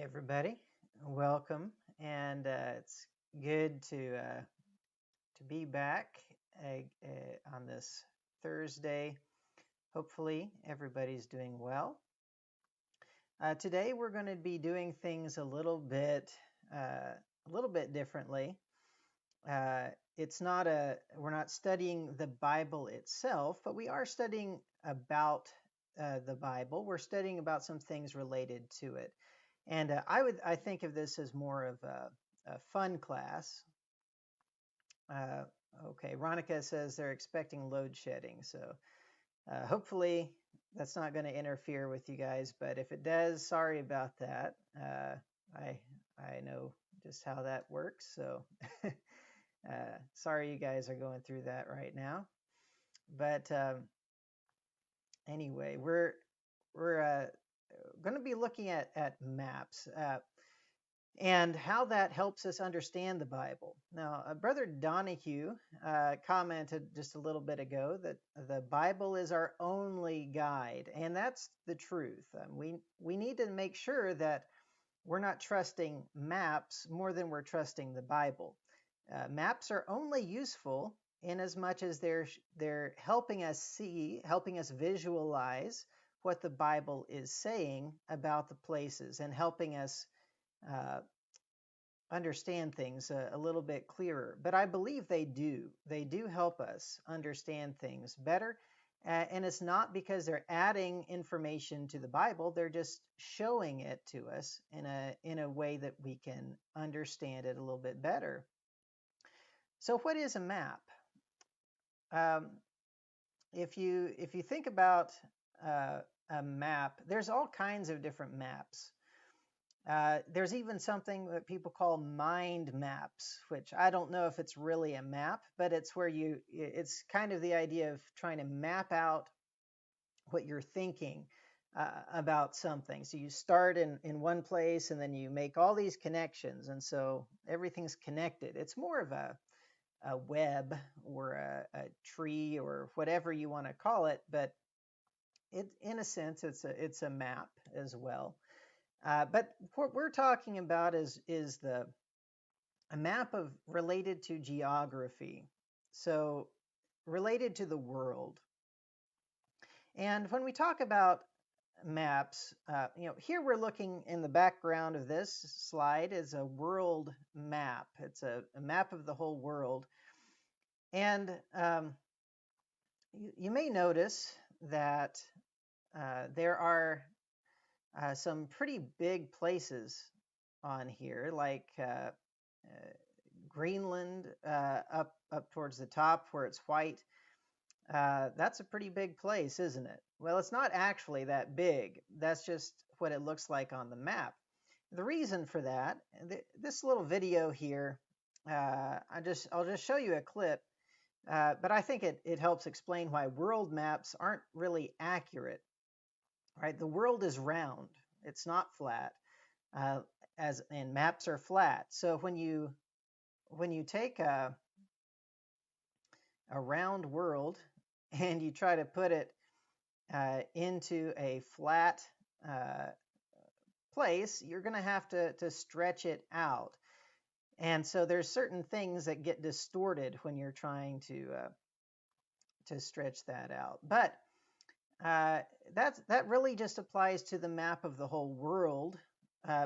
Everybody, welcome, and it's good to be back on this Thursday. Hopefully, everybody's doing well. Today, we're going to be doing things a little bit differently. It's not a We're not studying the Bible itself, but we are studying about the Bible. We're studying about some things related to it. And I think of this as more of a fun class. Uh, okay, Ronica says they're expecting load shedding, so hopefully that's not going to interfere with you guys. But if it does, sorry about that. I know just how that works, so sorry you guys are going through that right now. But anyway, we're going to be looking at maps. And how that helps us understand the Bible. Now, Brother Donahue commented just a little bit ago that the Bible is our only guide, and that's the truth. We need to make sure that we're not trusting maps more than we're trusting the Bible. Maps are only useful in as much as they're helping us see, helping us visualize what the Bible is saying about the places and helping us uh, understand things a little bit clearer. But I believe they do. They do help us understand things better. And it's not because they're adding information to the Bible, they're just showing it to us in a way that we can understand it a little bit better. So what is a map? Um, if you think about uh, a map, there's all kinds of different maps. There's even something that people call mind maps, which I don't know if it's really a map, but it's kind of the idea of trying to map out what you're thinking about something. So you start in one place and then you make all these connections. And so everything's connected. It's more of a web or a tree or whatever you want to call it, but in a sense, it's a map as well. But what we're talking about is a map of related to geography, so related to the world. And when we talk about maps, here we're looking in the background of this slide is a world map. It's a map of the whole world, and you may notice that there are some pretty big places on here, like Greenland up towards the top where it's white. That's a pretty big place, isn't it? Well, it's not actually that big. That's just what it looks like on the map. The reason for that, this little video here, I'll just show you a clip, but I think it helps explain why world maps aren't really accurate. Right? The world is round; it's not flat. Uh, and maps are flat. So when you take a round world and you try to put it into a flat uh, place, you're going to have to stretch it out. And so there's certain things that get distorted when you're trying to stretch that out. But uh, that really just applies to the map of the whole world.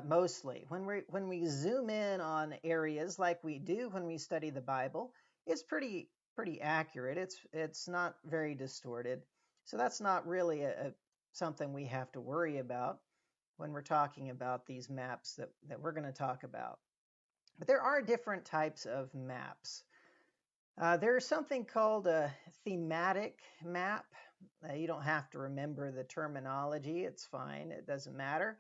Mostly, when we zoom in on areas like we do when we study the Bible, it's pretty accurate. It's not very distorted, so that's not really something we have to worry about when we're talking about these maps that we're going to talk about. But there are different types of maps. There's something called a thematic map. You don't have to remember the terminology; it's fine. It doesn't matter.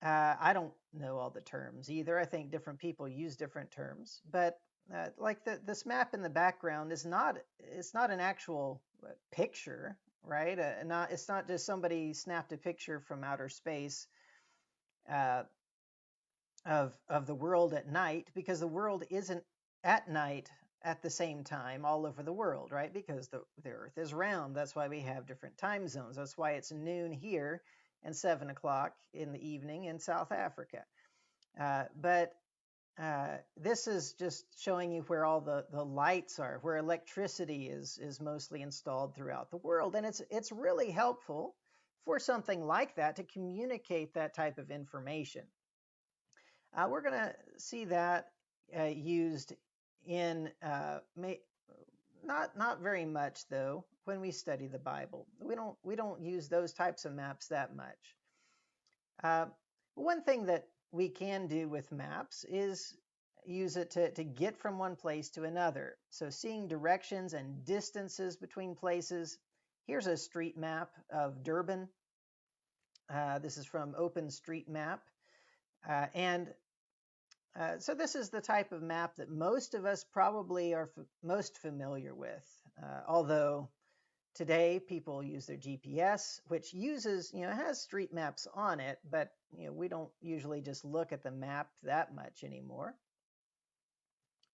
I don't know all the terms either. I think different people use different terms, but like this map in the background is not it's not an actual picture, right? It's not just somebody snapped a picture from outer space uh, of the world at night, because the world isn't at night at the same time all over the world, right? Because the Earth is round. That's why we have different time zones. That's why it's noon here and 7 o'clock in the evening in South Africa. But this is just showing you where all the lights are, where electricity is mostly installed throughout the world. And it's really helpful for something like that to communicate that type of information. We're going to see that used in not very much though when we study the Bible. We don't use those types of maps that much. One thing that we can do with maps is use it to get from one place to another. So seeing directions and distances between places. Here's a street map of Durban. This is from OpenStreetMap. So this is the type of map that most of us probably are most familiar with. Although today people use their GPS, which uses, has street maps on it, but we don't usually just look at the map that much anymore.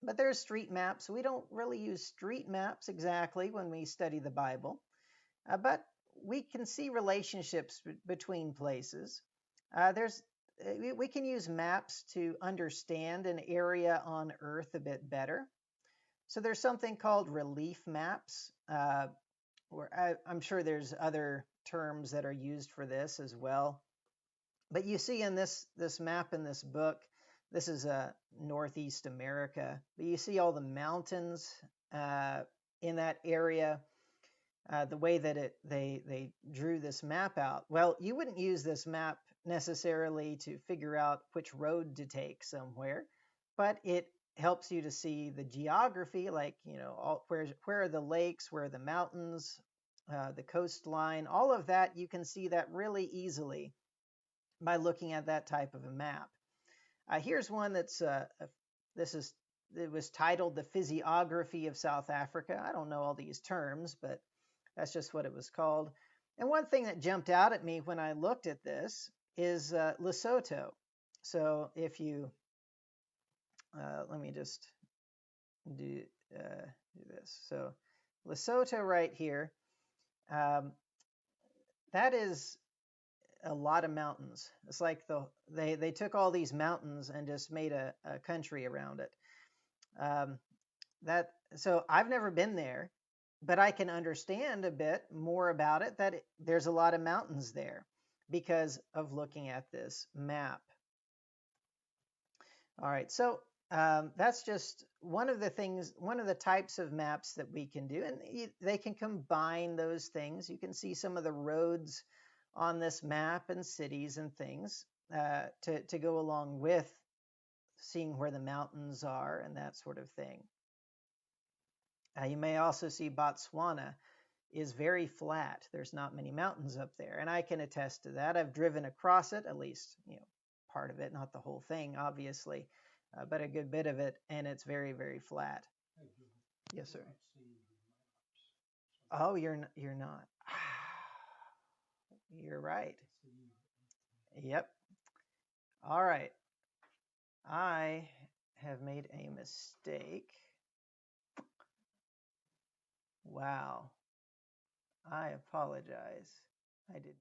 But there's street maps. We don't really use street maps exactly when we study the Bible, but we can see relationships between places. We can use maps to understand an area on Earth a bit better. So there's something called relief maps, where I'm sure there's other terms that are used for this as well. But you see in this map in this book, this is Northeast America, but you see all the mountains in that area. The way that they drew this map out. Well, you wouldn't use this map necessarily to figure out which road to take somewhere, but it helps you to see the geography, like where are the lakes, where are the mountains, the coastline, all of that. You can see that really easily by looking at that type of a map. Here's one that's it was titled The Physiography of South Africa. I don't know all these terms, but that's just what it was called. And one thing that jumped out at me when I looked at this is Lesotho. So if you, let me just do this. So Lesotho right here, that is a lot of mountains. It's like they took all these mountains and just made a country around it. So I've never been there, but I can understand a bit more about it, that there's a lot of mountains there because of looking at this map. All right, so that's just one of the types of maps that we can do, and they can combine those things. You can see some of the roads on this map and cities and things to go along with seeing where the mountains are and that sort of thing. You may also see Botswana is very flat. There's not many mountains up there, and I can attest to that. I've driven across it, at least part of it, not the whole thing, obviously, but a good bit of it, and it's very, very flat. Yes, sir. Oh, you're not. You're right. Yep. All right. I have made a mistake. Wow. I apologize. I did.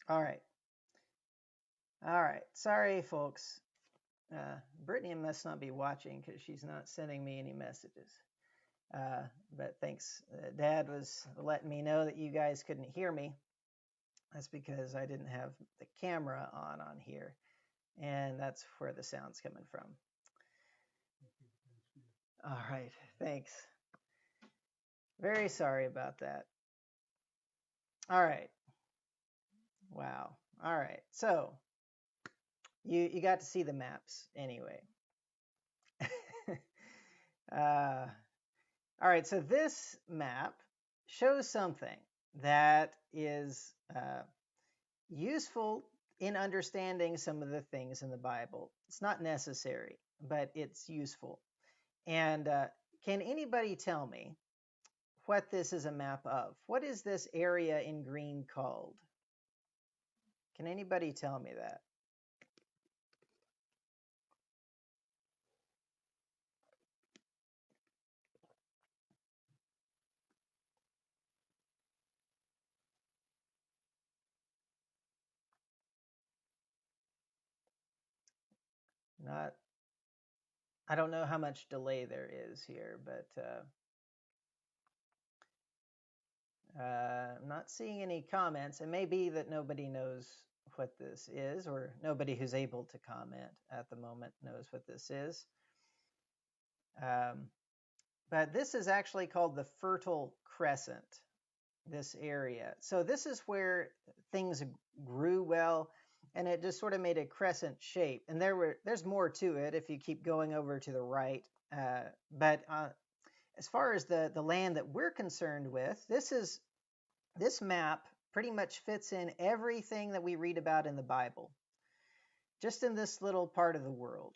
All right. All right. Sorry, folks. Brittany must not be watching because she's not sending me any messages. But thanks. Dad was letting me know that you guys couldn't hear me. That's because I didn't have the camera on here, and that's where the sound's coming from. All right. Thanks. Very sorry about that. All right. Wow. All right. So you got to see the maps anyway. All right, so this map shows something that is useful in understanding some of the things in the Bible. It's not necessary, but it's useful. And can anybody tell me what this is a map of? What is this area in green called? Can anybody tell me that? Not, I don't know how much delay there is here, but I'm not seeing any comments. It may be that nobody knows what this is, or nobody who's able to comment at the moment knows what this is. But this is actually called the Fertile Crescent, this area. So this is where things grew well, and it just sort of made a crescent shape. And there's more to it if you keep going over to the right. But as far as the land that we're concerned with, this map pretty much fits in everything that we read about in the Bible, just in this little part of the world.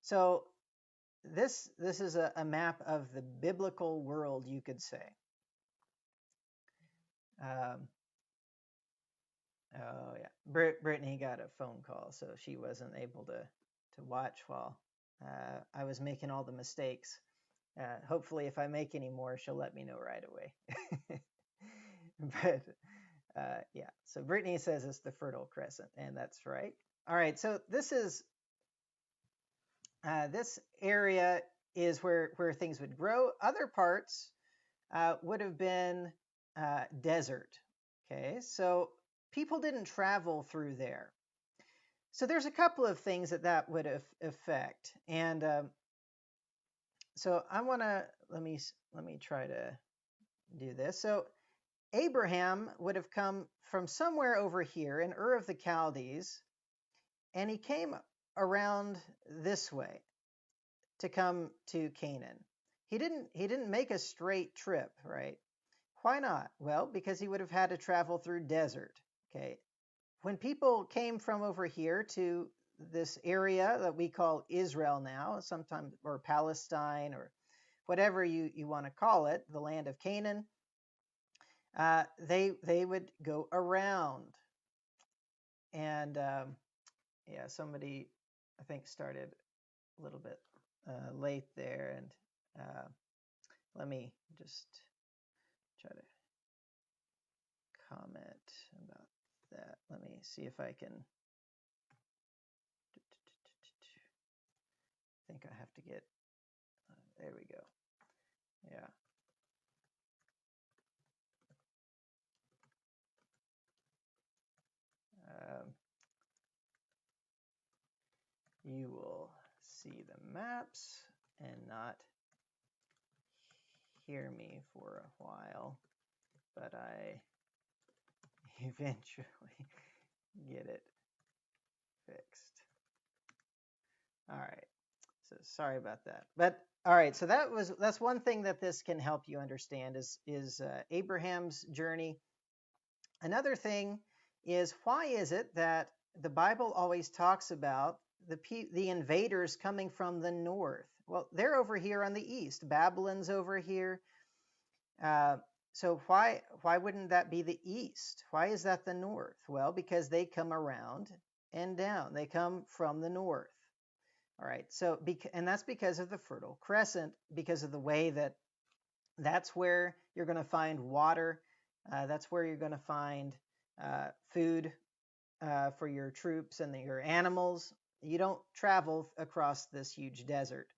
So this is a map of the biblical world, you could say. Oh yeah, Brittany got a phone call, so she wasn't able to watch while I was making all the mistakes. Hopefully, if I make any more, she'll let me know right away. But yeah, so Brittany says it's the Fertile Crescent, and that's right. All right, so this area is where things would grow. Other parts would have been desert. Okay, so people didn't travel through there. So there's a couple of things that would affect, and so I want to let me try to do this. So Abraham would have come from somewhere over here in Ur of the Chaldees, and he came around this way to come to Canaan. He didn't make a straight trip, right? Why not? Well, because he would have had to travel through desert. Okay. When people came from over here to this area that we call Israel now, sometimes, or Palestine, or whatever you want to call it, the land of Canaan, they would go around. And yeah, somebody I think started a little bit late there, and let me just try to comment about that. Let me see if I can. I think I have to get. There we go. Yeah. You will see the maps and not hear me for a while, but I eventually get it fixed. All right. So sorry about that. But all right, so that's one thing that this can help you understand is Abraham's journey. Another thing is, why is it that the Bible always talks about the invaders coming from the north? Well, they're over here on the east. Babylon's over here. So why wouldn't that be the east? Why is that the north? Well, because they come around and down. They come from the north. All right. So and that's because of the Fertile Crescent, because of the way that's where you're going to find water. That's where you're going to find food for your troops and your animals. You don't travel across this huge desert.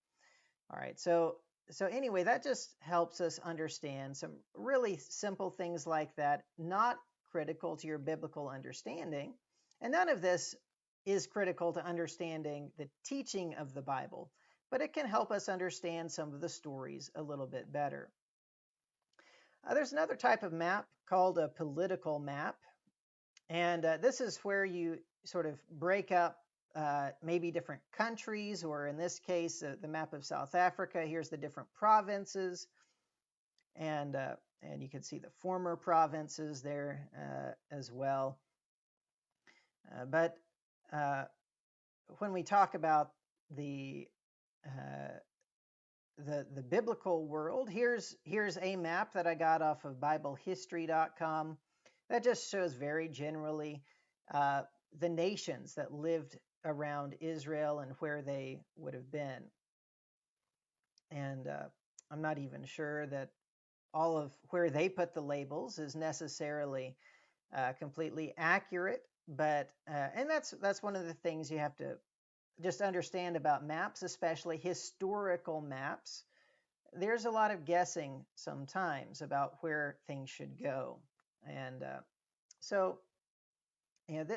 All right, so anyway, that just helps us understand some really simple things like that, not critical to your biblical understanding. And none of this is critical to understanding the teaching of the Bible, but it can help us understand some of the stories a little bit better. There's another type of map called a political map, and this is where you sort of break up maybe different countries, or in this case, the map of South Africa. Here's the different provinces, and you can see the former provinces there as well. But when we talk about the the biblical world, here's a map that I got off of BibleHistory.com that just shows very generally the nations that lived around Israel and where they would have been. And I'm not even sure that all of where they put the labels is necessarily completely accurate, but and that's one of the things you have to just understand about maps, especially historical maps. There's a lot of guessing sometimes about where things should go, and so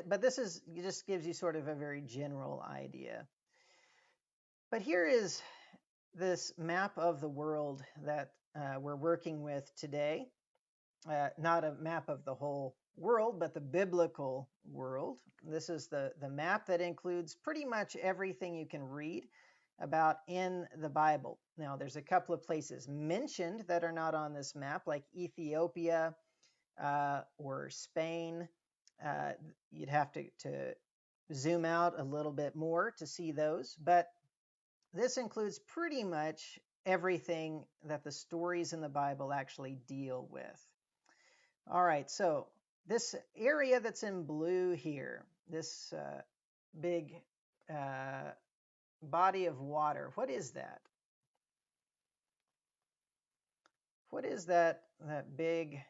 but this is just gives you sort of a very general idea. But here is this map of the world that we're working with today. Not a map of the whole world, but the biblical world. This is the map that includes pretty much everything you can read about in the Bible. Now, there's a couple of places mentioned that are not on this map, like Ethiopia or Spain. You'd have to zoom out a little bit more to see those, but this includes pretty much everything that the stories in the Bible actually deal with. All right, so this area that's in blue here, this big body of water, what is that? What is that big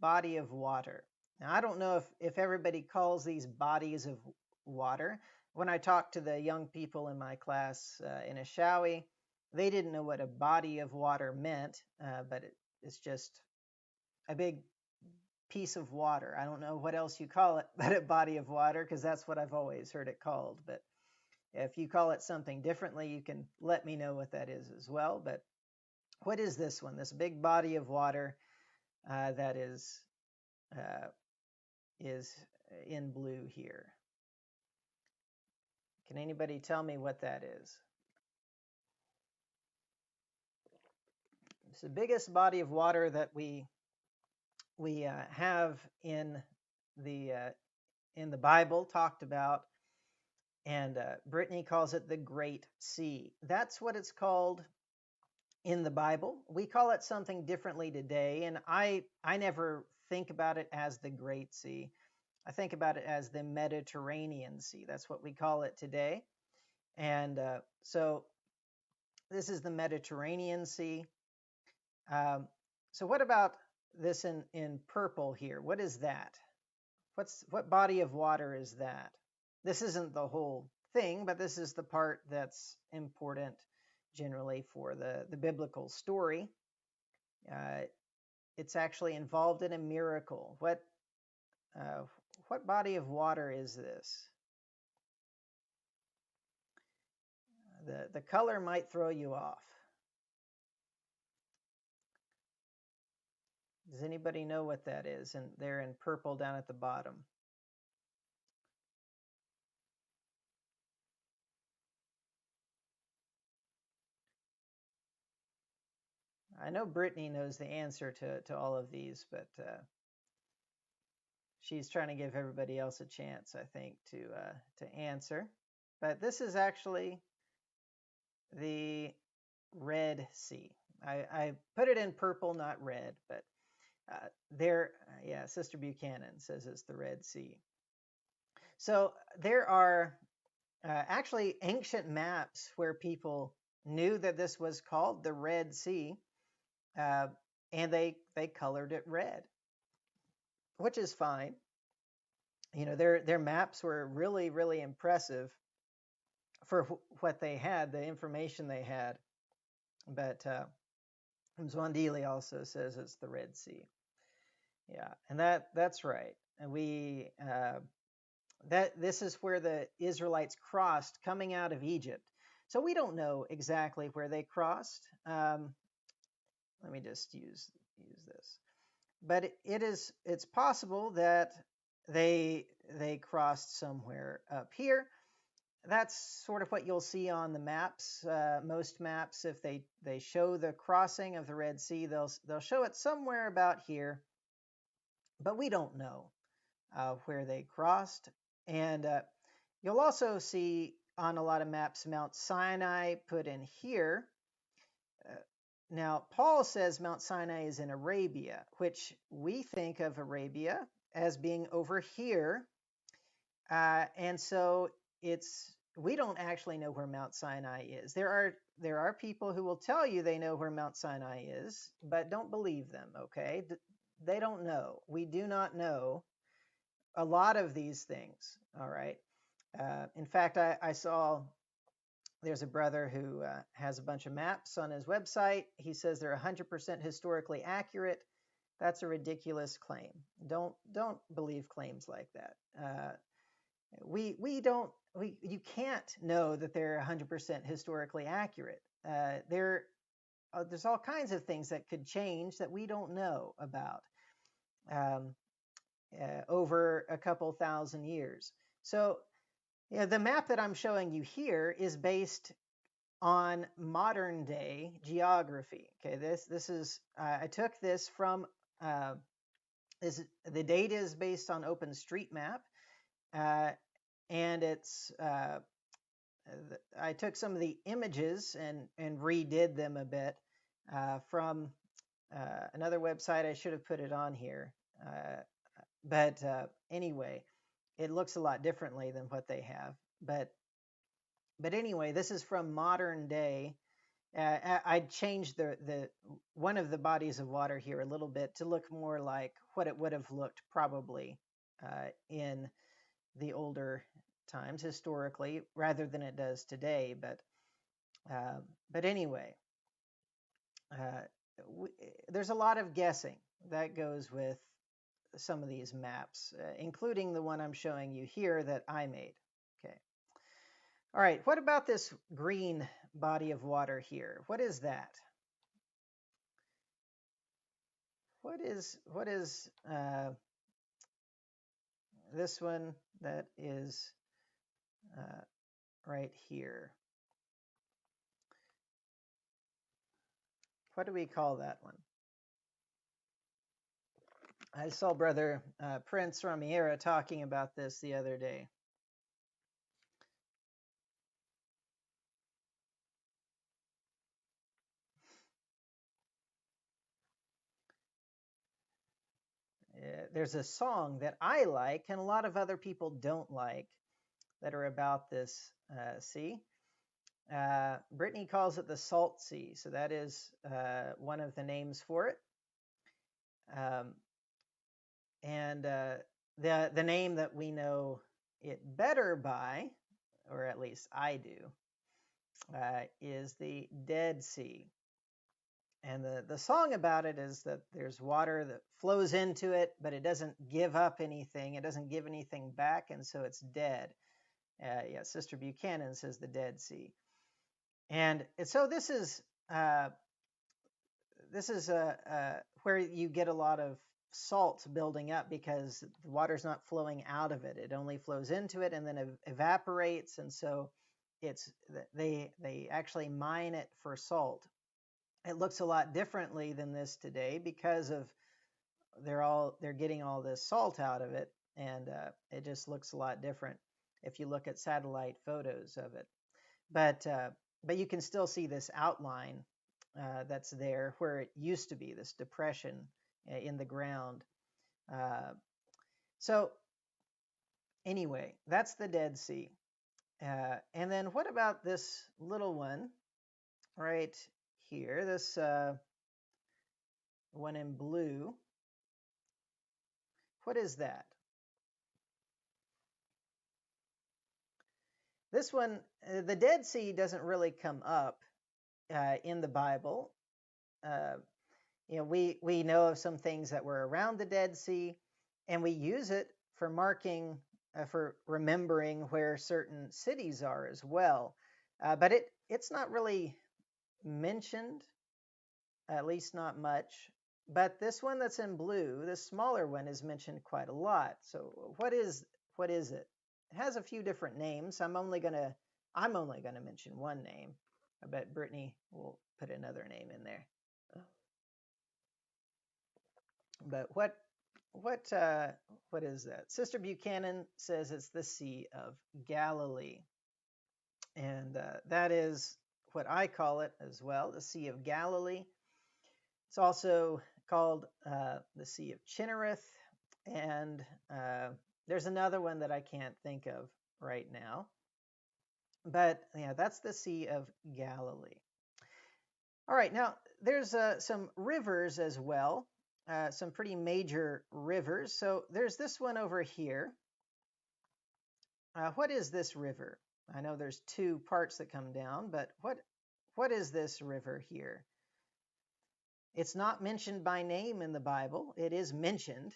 body of water? Now, I don't know if everybody calls these bodies of water. When I talked to the young people in my class in Ashawi, they didn't know what a body of water meant, but it's just a big piece of water. I don't know what else you call it but a body of water, because that's what I've always heard it called. But if you call it something differently, you can let me know what that is as well. But what is this one? This big body of water that is in blue here. Can anybody tell me what that is? It's the biggest body of water that we have in the Bible talked about, and Brittany calls it the Great Sea. That's what it's called in the Bible. We call it something differently today, and I never think about it as the Great Sea. I think about it as the Mediterranean Sea. That's what we call it today. And so this is the Mediterranean Sea. So what about this in purple here? What is that? What body of water is that? This isn't the whole thing, but this is the part that's important generally for the biblical story. It's actually involved in a miracle. What body of water is this? The color might throw you off. Does anybody know what that is? And they're in purple down at the bottom. I know Brittany knows the answer to all of these, but she's trying to give everybody else a chance, I think, to answer. But this is actually the Red Sea. I put it in purple, not red, but Sister Buchanan says it's the Red Sea. So there are actually ancient maps where people knew that this was called the Red Sea, and they colored it red, which is fine. Their maps were really, really impressive for what they had, the information they had. But Zwandili also says it's the Red Sea. Yeah, and that's right. And this is where the Israelites crossed coming out of Egypt. So we don't know exactly where they crossed. Let me just use this. But it's possible that they crossed somewhere up here. That's sort of what you'll see on the maps. Most maps, if they show the crossing of the Red Sea, they'll show it somewhere about here. But we don't know where they crossed. And you'll also see on a lot of maps Mount Sinai put in here. Now, Paul says Mount Sinai is in Arabia, which we think of Arabia as being over here. And so we don't actually know where Mount Sinai is. There are people who will tell you they know where Mount Sinai is, but don't believe them, okay? They don't know. We do not know a lot of these things, all right? In fact, I saw there's a brother who has a bunch of maps on his website. He says they're 100% historically accurate. That's a ridiculous claim. Don't believe claims like that. You can't know that they're 100% historically accurate. There's all kinds of things that could change that we don't know about over a couple thousand years. So the map that I'm showing you here is based on modern day geography. Okay, this is I took this from the data is based on OpenStreetMap, and it's I took some of the images and redid them a bit from another website. I should have put it on here, but anyway, it looks a lot differently than what they have. But anyway, this is from modern day. I changed the one of the bodies of water here a little bit to look more like what it would have looked probably in the older times historically, rather than it does today. But anyway, there's a lot of guessing that goes with some of these maps, including the one I'm showing you here that I made. Okay. All right, what about this green body of water here? What is that? What is this one that is right here? What do we call that one? I saw Brother Prince Ramiera talking about this the other day. There's a song that I like and a lot of other people don't like that are about this sea. Brittany calls it the Salt Sea, so that is one of the names for it. And the name that we know it better by, or at least I do, is the Dead Sea. And the song about it is that there's water that flows into it, but it doesn't give up anything. It doesn't give anything back, and so it's dead. Yeah, Sister Buchanan says the Dead Sea. And so this is where you get a lot of salt building up because the water's not flowing out of it. It only flows into it and then evaporates. And so they actually mine it for salt. It looks a lot differently than this today because of they're getting all this salt out of it, and it just looks a lot different if you look at satellite photos of it. But you can still see this outline that's there where it used to be, this depression in the ground. So anyway, that's the Dead Sea. And then what about this little one right here, this one in blue? What is that? This one, the Dead Sea doesn't really come up in the Bible. Uh, we know of some things that were around the Dead Sea, and we use it for marking, for remembering where certain cities are as well. But it's not really mentioned, at least not much. But this one that's in blue, the smaller one, is mentioned quite a lot. So what is it? It has a few different names. I'm only gonna mention one name. I bet Brittany will put another name in there. But what is that? Sister Buchanan says it's the Sea of Galilee, and that is what I call it as well, the Sea of Galilee. It's also called the Sea of Chinnereth, and there's another one that I can't think of right now. But yeah, that's the Sea of Galilee. All right, now there's some rivers as well, some pretty major rivers. So there's this one over here. What is this river? I know there's two parts that come down, but what is this river here? It's not mentioned by name in the Bible. It is mentioned,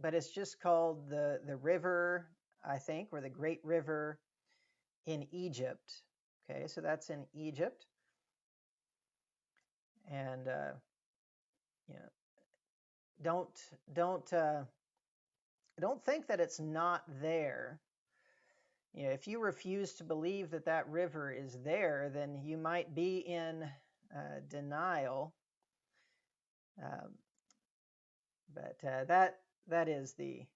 but it's just called the river, I think, or the Great River in Egypt. Okay, so that's in Egypt, and don't think that it's not there. If you refuse to believe that that river is there, then you might be in denial. But that is the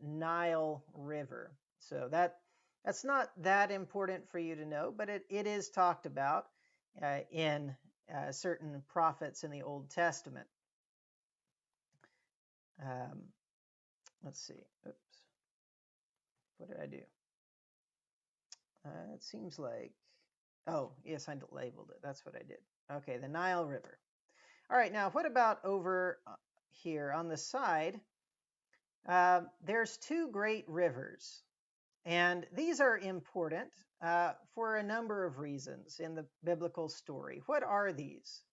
Nile River. So that's not that important for you to know, but it is talked about in certain prophets in the Old Testament. Let's see. Oops. What did I do? It seems like, oh, yes, I labeled it. That's what I did. Okay, the Nile River. All right, now what about over here on the side? There's two great rivers, and these are important for a number of reasons in the biblical story. What are these?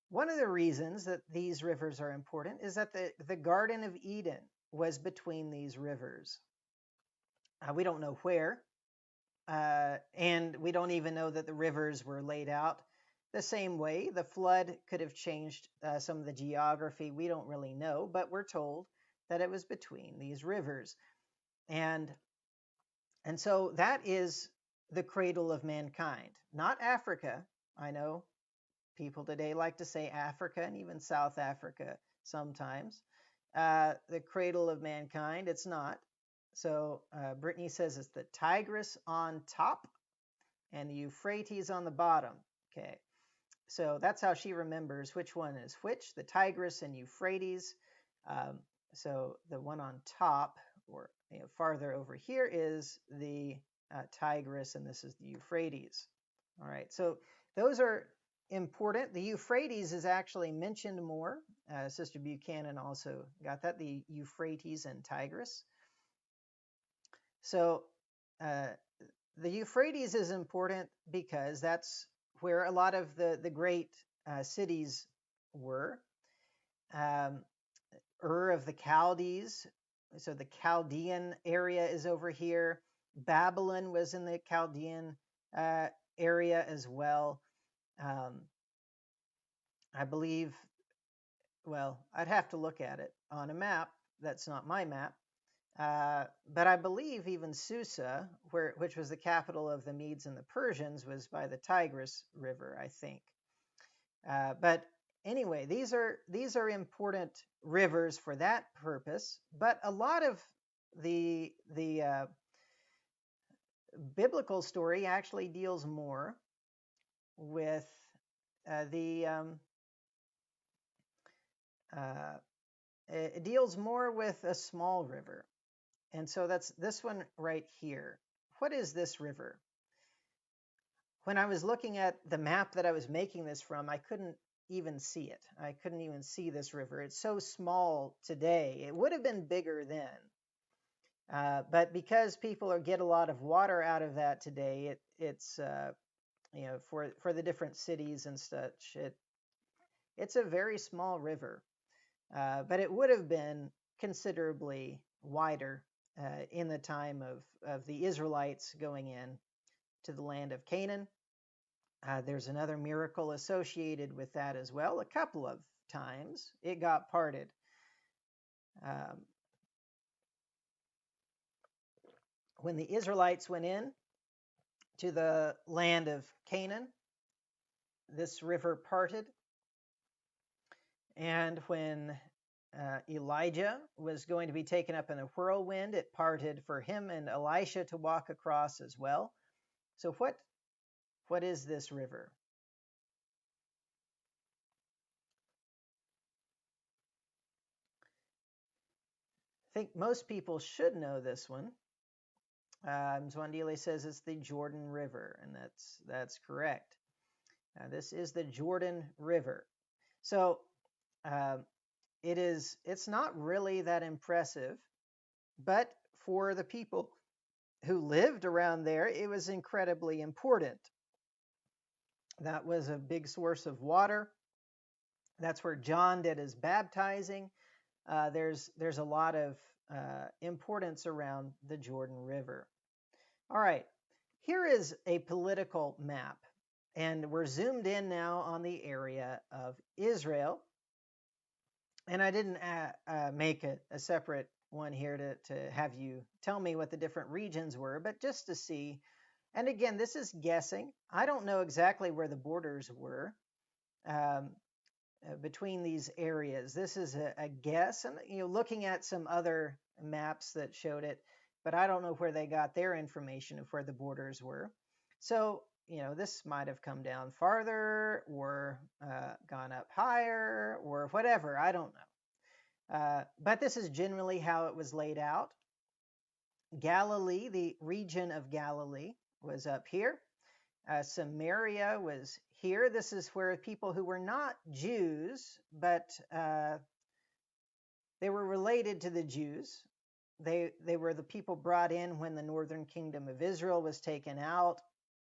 One of the reasons that these rivers are important is that the Garden of Eden was between these rivers. We don't know where, and we don't even know that the rivers were laid out the same way. The flood could have changed some of the geography. We don't really know, but we're told that it was between these rivers. And so that is the cradle of mankind, not Africa. I know people today like to say Africa and even South Africa sometimes. The cradle of mankind, it's not. So Brittany says it's the Tigris on top and the Euphrates on the bottom. Okay, so that's how she remembers which one is which, the Tigris and Euphrates. So the one on top, or farther over here, is the Tigris, and this is the Euphrates. All right, so those are important. The Euphrates is actually mentioned more. Sister Buchanan also got that, the Euphrates and Tigris. So the Euphrates is important because that's where a lot of the great cities were. Ur of the Chaldees, so the Chaldean area is over here. Babylon was in the Chaldean area as well. I believe, well, I'd have to look at it on a map. That's not my map. But I believe even Susa, which was the capital of the Medes and the Persians, was by the Tigris River, I think. But anyway, these are important rivers for that purpose. But a lot of the biblical story actually deals more with it deals more with a small river. And so that's this one right here. What is this river? When I was looking at the map that I was making this from, I couldn't even see it. I couldn't even see this river. It's so small today. It would have been bigger then. But because people get a lot of water out of that today, it's for the different cities and such, it's a very small river. But it would have been considerably wider in the time of the Israelites going in to the land of Canaan. There's another miracle associated with that as well. A couple of times it got parted. Um, when the Israelites went in to the land of Canaan, this river parted. And when Elijah was going to be taken up in a whirlwind, it parted for him and Elisha to walk across as well. So what is this river? I think most people should know this one. Zwandile says it's the Jordan River, and that's correct. This is the Jordan River. So uh, it's not really that impressive, but for the people who lived around there, it was incredibly important. That was a big source of water. That's where John did his baptizing. There's a lot of importance around the Jordan River. All right, here is a political map, and we're zoomed in now on the area of Israel. And I didn't make a separate one here to have you tell me what the different regions were, but just to see. And again, this is guessing. I don't know exactly where the borders were between these areas. This is a guess, and looking at some other maps that showed it, but I don't know where they got their information of where the borders were. So this might have come down farther or gone up higher or whatever. I don't know. But this is generally how it was laid out. Galilee, the region of Galilee, was up here. Samaria was here. This is where people who were not Jews, but they were related to the Jews. They were the people brought in when the northern kingdom of Israel was taken out.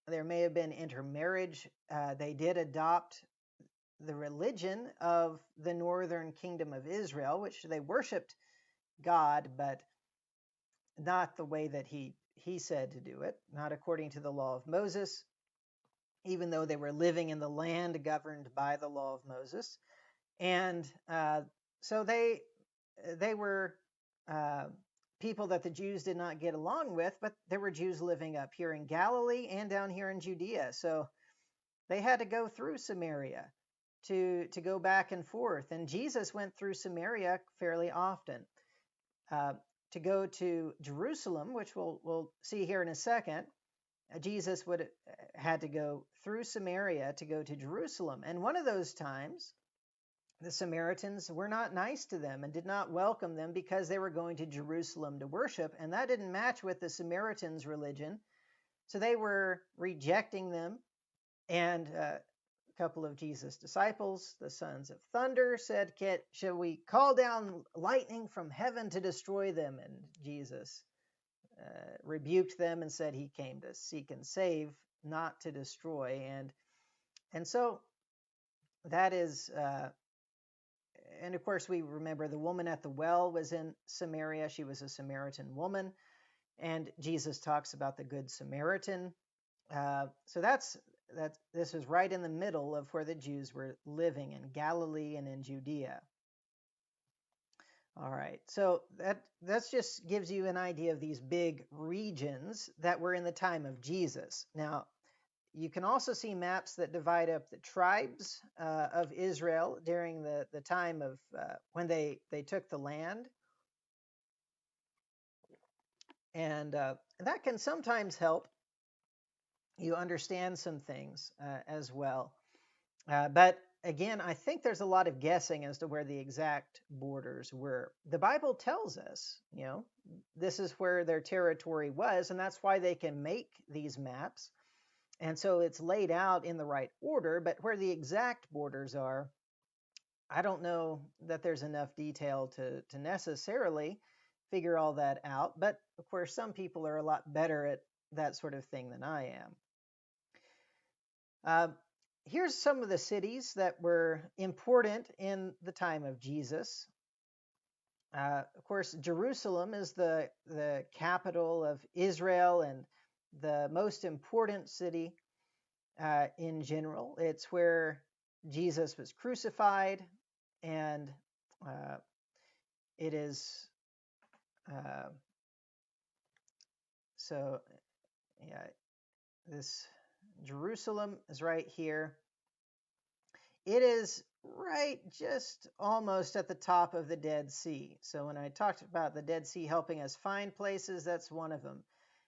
There may have been intermarriage. They did adopt the religion of the northern kingdom of Israel, which they worshiped God, but not the way that he said to do it, not according to the law of Moses, even though they were living in the land governed by the law of Moses. And so they were people that the Jews did not get along with, but there were Jews living up here in Galilee and down here in Judea. So they had to go through Samaria to go back and forth. And Jesus went through Samaria fairly often. To go to Jerusalem, which we'll see here in a second, Jesus would had to go through Samaria to go to Jerusalem. And one of those times, the Samaritans were not nice to them and did not welcome them because they were going to Jerusalem to worship, and that didn't match with the Samaritans' religion. So they were rejecting them. And a couple of Jesus' disciples, the sons of thunder, said, "Shall we call down lightning from heaven to destroy them?" And Jesus rebuked them and said he came to seek and save, not to destroy. And so that is, and of course we remember the woman at the well was in Samaria. She was a Samaritan woman, and Jesus talks about the Good Samaritan. So this is right in the middle of where the Jews were living, in Galilee and in Judea. All right, so that just gives you an idea of these big regions that were in the time of Jesus. Now, you can also see maps that divide up the tribes of Israel during the time of when they took the land. And that can sometimes help you understand some things as well. But again, I think there's a lot of guessing as to where the exact borders were. The Bible tells us, this is where their territory was, and that's why they can make these maps. And so it's laid out in the right order, but where the exact borders are, I don't know that there's enough detail to necessarily figure all that out. But of course, some people are a lot better at that sort of thing than I am. Uh, Here's some of the cities that were important in the time of Jesus. Of course, Jerusalem is the capital of Israel and the most important city in general. It's where Jesus was crucified, and uh, it is uh, so, yeah, this Jerusalem is right here. It is right just almost at the top of the Dead Sea. So when I talked about the Dead Sea helping us find places, that's one of them.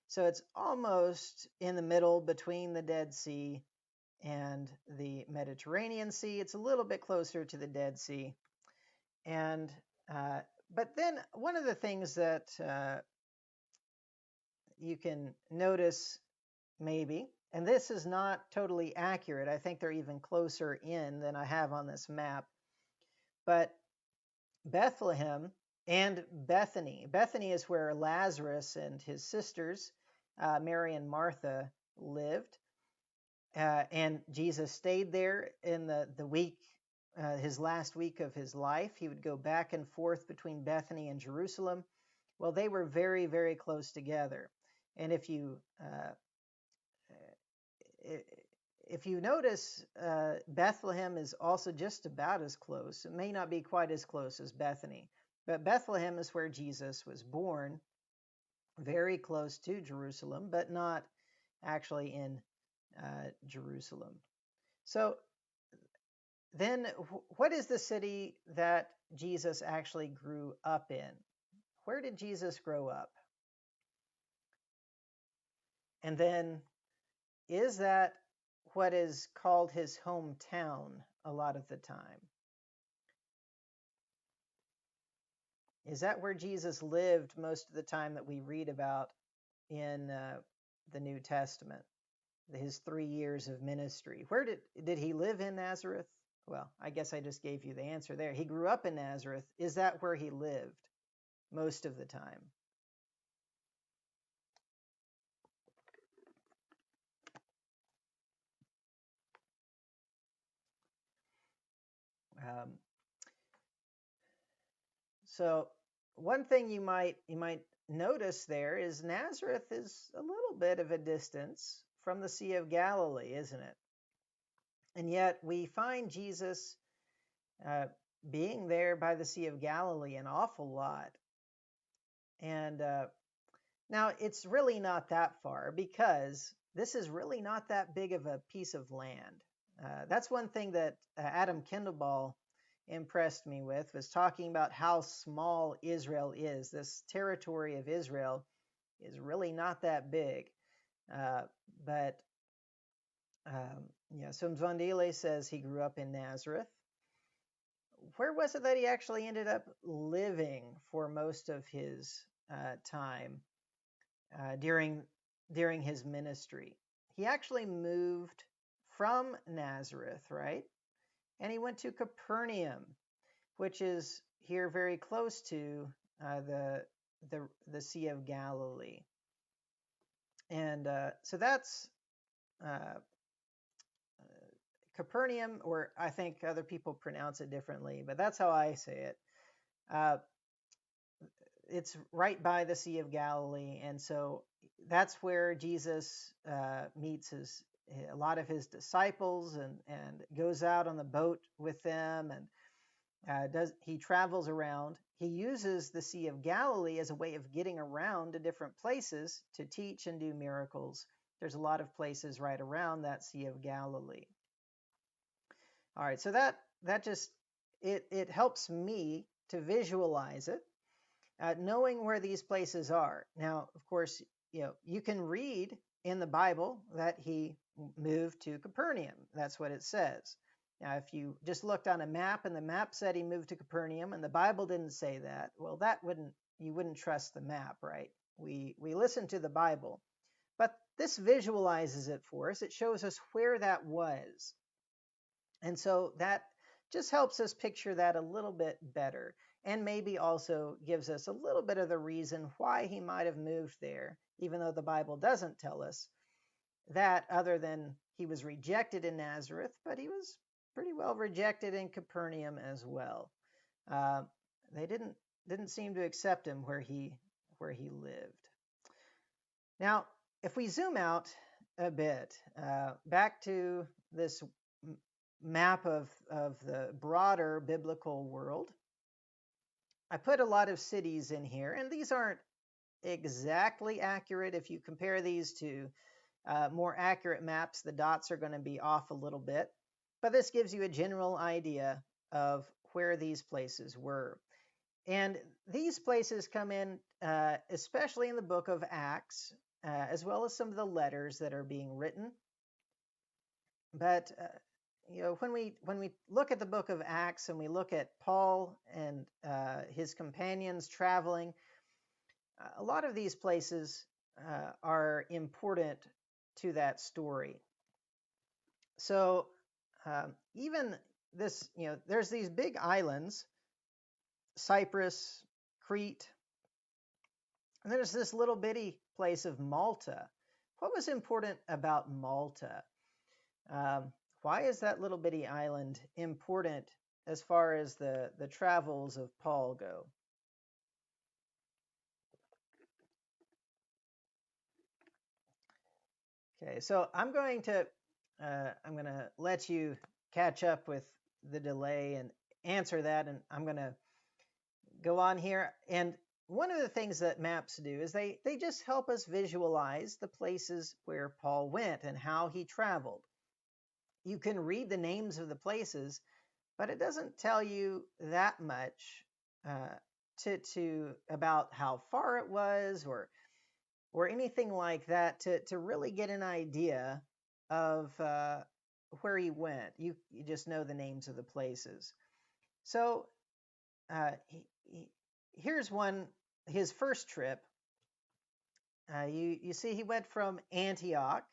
So it's almost in the middle between the Dead Sea and the Mediterranean Sea. It's a little bit closer to the Dead Sea. And but then one of the things that you can notice maybe, and this is not totally accurate. I think they're even closer in than I have on this map. But Bethlehem and Bethany. Bethany is where Lazarus and his sisters, Mary and Martha, lived. And Jesus stayed there in the week, his last week of his life. He would go back and forth between Bethany and Jerusalem. Well, they were very, very close together. And if you notice, Bethlehem is also just about as close. It may not be quite as close as Bethany, but Bethlehem is where Jesus was born, very close to Jerusalem, but not actually in Jerusalem. So then, what is the city that Jesus actually grew up in? Where did Jesus grow up? And then, is that what is called his hometown a lot of the time? Is that where Jesus lived most of the time that we read about in the New Testament? His 3 years of ministry. Where did he live in Nazareth? Well, I guess I just gave you the answer there. He grew up in Nazareth. Is that where he lived most of the time? Um, so one thing you might notice there is Nazareth is a little bit of a distance from the Sea of Galilee, isn't it? And yet we find Jesus being there by the Sea of Galilee an awful lot. And now it's really not that far because this is really not that big of a piece of land. That's one thing that Adam Kindleball impressed me with, was talking about how small Israel is. This territory of Israel is really not that big. But so Mzwandile says he grew up in Nazareth. Where was it that he actually ended up living for most of his time during his ministry? He actually moved from Nazareth, right? And he went to Capernaum, which is here very close to the Sea of Galilee. And so that's Capernaum, or I think other people pronounce it differently, but that's how I say it. It's right by the Sea of Galilee, and so that's where Jesus meets a lot of his disciples and goes out on the boat with them, and he travels around. He uses the Sea of Galilee as a way of getting around to different places to teach and do miracles. There's a lot of places right around that Sea of Galilee. All right, so that just it helps me to visualize it, knowing where these places are. Now, of course, you can read in the Bible that he moved to Capernaum. That's what it says. Now, if you just looked on a map and the map said he moved to Capernaum and the Bible didn't say that, well, you wouldn't trust the map, right? We listen to the Bible, but this visualizes it for us. It shows us where that was. And so that just helps us picture that a little bit better. and maybe also gives us a little bit of the reason why he might have moved there, even though the Bible doesn't tell us that, other than he was rejected in Nazareth, but he was pretty well rejected in Capernaum as well. Uh, they didn't seem to accept him where he lived. Now, if we zoom out a bit, back to this map of the broader biblical world, I put a lot of cities in here, and these aren't exactly accurate. If you compare these to more accurate maps, the dots are going to be off a little bit, but this gives you a general idea of where these places were. And these places come in, especially in the book of Acts, as well as some of the letters that are being written. But when we look at the book of Acts and we look at Paul and his companions traveling, a lot of these places are important to that story. So even this, there's these big islands, Cyprus, Crete, and there's this little bitty place of Malta. What was important about Malta? Why is that little bitty island important as far as the travels of Paul go? Okay, so I'm going to let you catch up with the delay and answer that, and I'm going to go on here. And one of the things that maps do is they just help us visualize the places where Paul went and how he traveled. You can read the names of the places, but it doesn't tell you that much to about how far it was or anything like that to really get an idea of where he went. You just know the names of the places. So here's one, his first trip. You see he went from Antioch.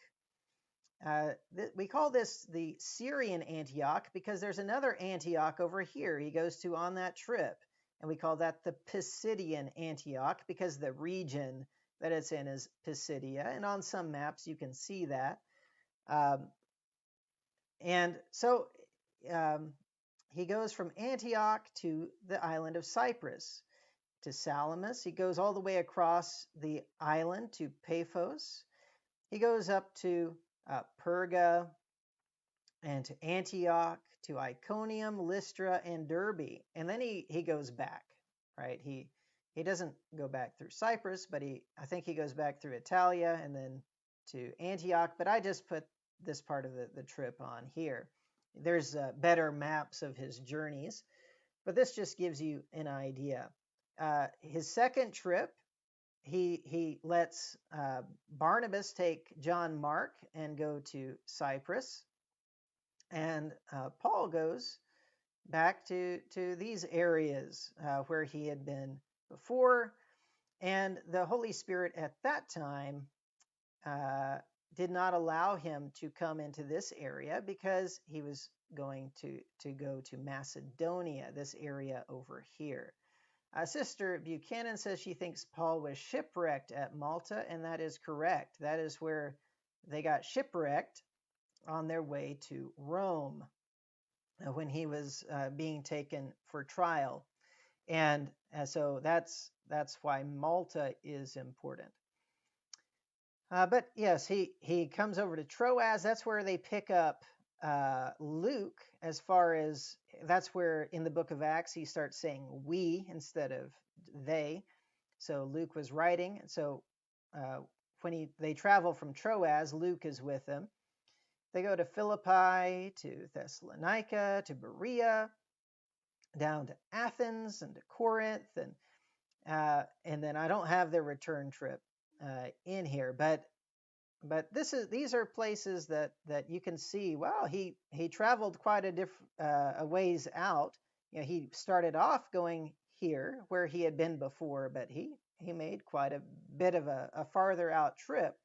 We call this the Syrian Antioch because there's another Antioch over here he goes to on that trip. And we call that the Pisidian Antioch because the region that it's in is Pisidia. And on some maps you can see that. And so he goes from Antioch to the island of Cyprus, to Salamis. He goes all the way across the island to Paphos. He goes up to Perga and to Antioch, to Iconium, Lystra, and Derbe. And then he goes back, right? He doesn't go back through Cyprus, but I think he goes back through Italia and then to Antioch. But I just put this part of the trip on here. There's better maps of his journeys, but this just gives you an idea. His second trip, he lets Barnabas take John Mark and go to Cyprus. And Paul goes back to these areas where he had been before. And the Holy Spirit at that time did not allow him to come into this area because he was going to go to Macedonia, this area over here. Sister Buchanan says she thinks Paul was shipwrecked at Malta, and that is correct. That is where they got shipwrecked on their way to Rome when he was being taken for trial. And so that's why Malta is important. But yes, he comes over to Troas. That's where they pick up Luke, as far as that's where in the book of Acts he starts saying we instead of they. So Luke was writing. So when they travel from Troas, Luke is with them. They go to Philippi, to Thessalonica, to Berea, down to Athens and to Corinth, and then I don't have their return trip in here, but these are places that you can see. Wow, he traveled quite a ways out. He started off going here where he had been before, but he made quite a bit of a farther out trip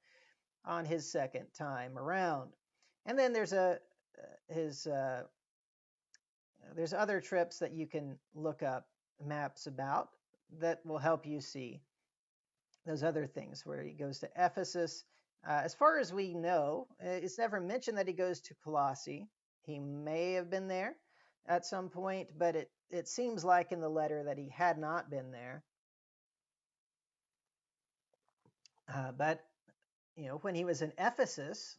on his second time around. And then there's there's other trips that you can look up maps about that will help you see those other things where he goes to Ephesus. As far as we know, it's never mentioned that he goes to Colossae. He may have been there at some point, but it seems like in the letter that he had not been there. But when he was in Ephesus,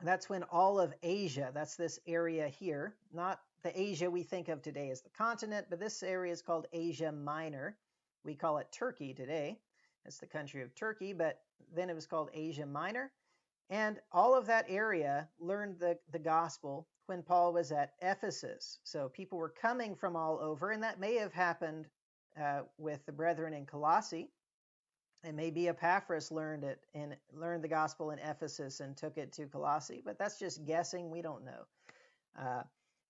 that's when all of Asia, that's this area here, not the Asia we think of today as the continent, but this area is called Asia Minor. We call it Turkey today. It's the country of Turkey, but then it was called Asia Minor. And all of that area learned the gospel when Paul was at Ephesus. So people were coming from all over, and that may have happened with the brethren in Colossae. And maybe Epaphras learned the gospel in Ephesus and took it to Colossae, but that's just guessing. We don't know.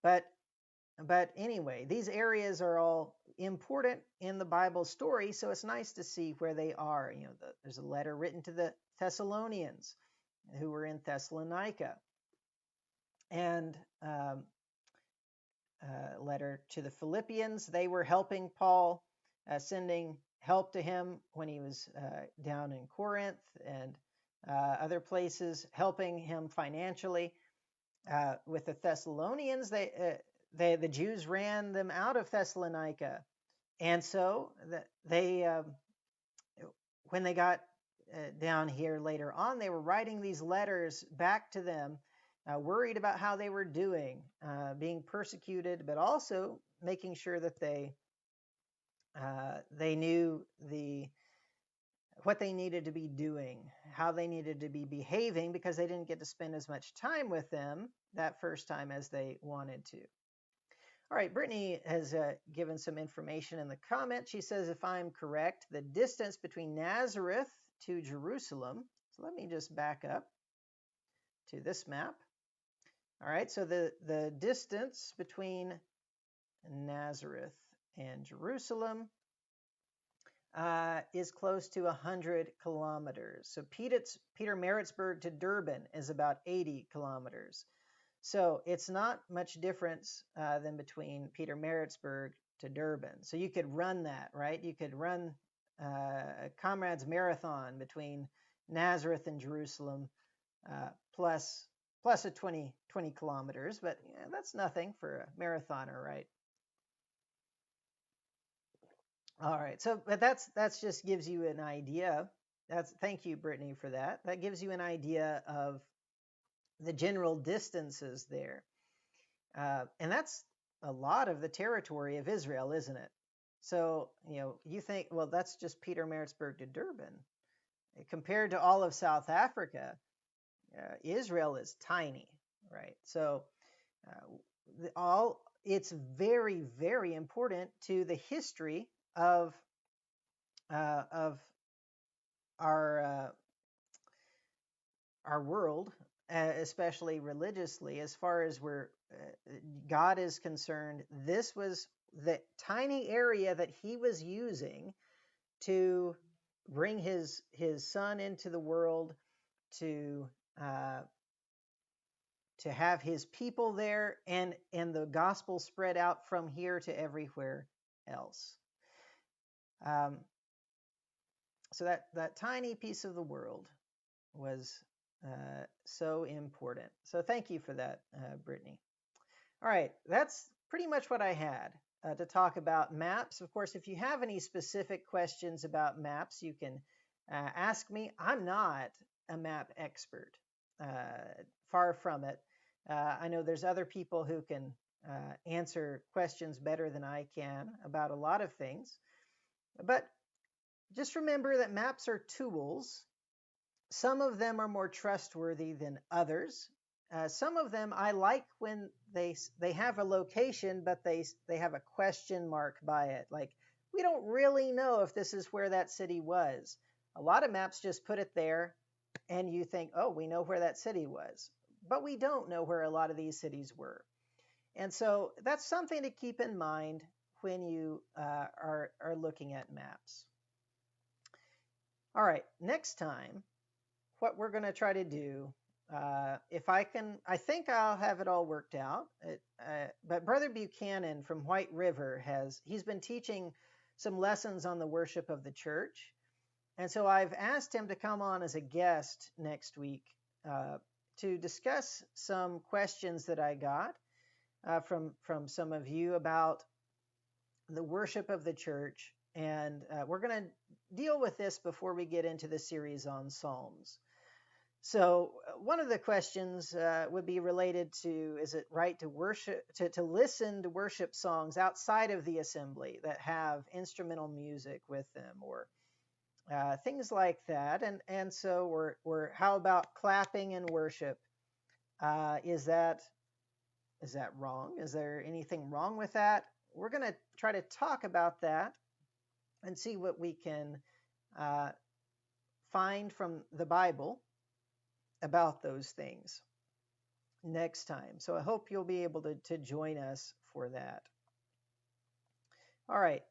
But anyway, these areas are all important in the Bible story, so it's nice to see where they are. There's a letter written to the Thessalonians who were in Thessalonica, and a letter to the Philippians. They were helping Paul, sending help to him when he was down in Corinth and other places, helping him financially. With the Thessalonians, the Jews ran them out of Thessalonica, and so when they got down here later on, they were writing these letters back to them, worried about how they were doing, being persecuted, but also making sure that they knew what they needed to be doing, how they needed to be behaving, because they didn't get to spend as much time with them that first time as they wanted to. All right, Brittany has given some information in the comment. She says, if I'm correct, the distance between Nazareth to Jerusalem, so let me just back up to this map. All right, so the distance between Nazareth and Jerusalem is close to 100 kilometers. So Petermaritzburg to Durban is about 80 kilometers. So it's not much difference than between Petermaritzburg to Durban. So you could run that, right? You could run a Comrades Marathon between Nazareth and Jerusalem, plus a 20 kilometers, but that's nothing for a marathoner, right? All right, so but that's just gives you an idea. Thank you, Brittany, for that. That gives you an idea of the general distances there, and that's a lot of the territory of Israel, isn't it? So you think, well, that's just Petermaritzburg to Durban. Compared to all of South Africa, Israel is tiny, right? So it's very, very important to the history of our world, especially religiously, as far as God is concerned. This was the tiny area that he was using to bring his son into the world, to have his people there, and the gospel spread out from here to everywhere else. So that tiny piece of the world was so important. So thank you for that, Brittany. All right, that's pretty much what I had to talk about maps. Of course, if you have any specific questions about maps, you can ask me. I'm not a map expert, far from it. I know there's other people who can answer questions better than I can about a lot of things. But just remember that maps are tools. Some of them are more trustworthy than others. Some of them I like when they have a location, but they have a question mark by it. Like, we don't really know if this is where that city was. A lot of maps just put it there, and you think, oh, we know where that city was. But we don't know where a lot of these cities were. And so that's something to keep in mind when you are looking at maps. All right, next time, what we're going to try to do If I can, I think I'll have it all worked out. But Brother Buchanan from White River he's been teaching some lessons on the worship of the church. And so I've asked him to come on as a guest next week uh, to discuss some questions that I got from some of you about the worship of the church. And we're going to deal with this before we get into the series on Psalms. So one of the questions would be related to, is it right to worship, to listen to worship songs outside of the assembly that have instrumental music with them, or things like that? And so we're how about clapping in worship? Is that wrong? Is there anything wrong with that? We're going to try to talk about that and see what we can uh, find from the Bible about those things next time. So I hope you'll be able to join us for that. All right.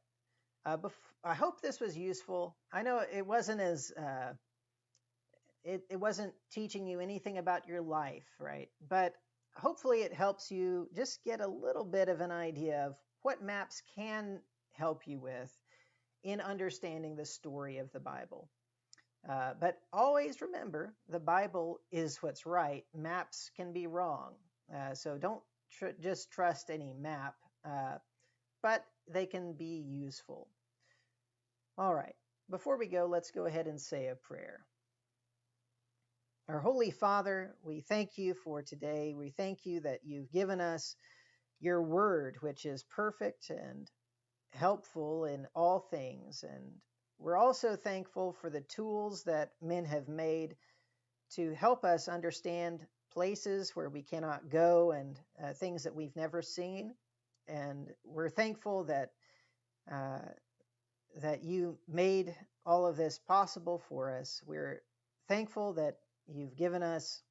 I hope this was useful. I know it wasn't as it wasn't teaching you anything about your life, right? But hopefully it helps you just get a little bit of an idea of what maps can help you with in understanding the story of the Bible. But always remember, the Bible is what's right. Maps can be wrong. So don't just trust any map, but they can be useful. All right. Before we go, let's go ahead and say a prayer. Our Holy Father, we thank you for today. We thank you that you've given us your word, which is perfect and helpful in all things. And we're also thankful for the tools that men have made to help us understand places where we cannot go and things that we've never seen. And we're thankful that that you made all of this possible for us. We're thankful that you've given us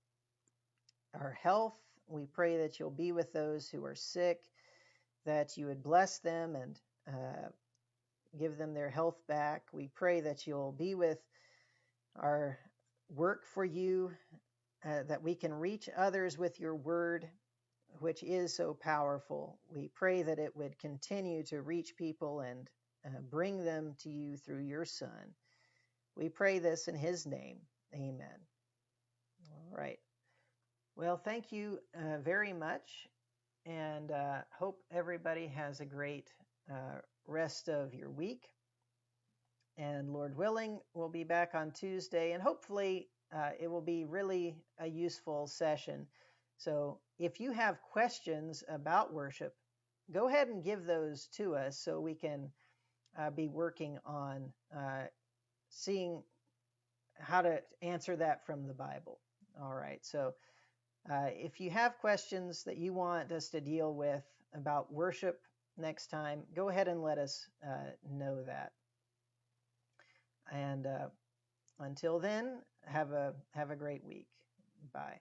our health. We pray that you'll be with those who are sick, that you would bless them and give them their health back. We pray that you'll be with our work for you, that we can reach others with your word, which is so powerful. We pray that it would continue to reach people and bring them to you through your Son. We pray this in his name. Amen. All right. Well, thank you very much, and hope everybody has a great rest of your week. And Lord willing, we'll be back on Tuesday, and hopefully it will be really a useful session. So if you have questions about worship, go ahead and give those to us so we can be working on seeing how to answer that from the Bible. All right. So if you have questions that you want us to deal with about worship next time, go ahead and let us know that. And until then, have a great week. Bye.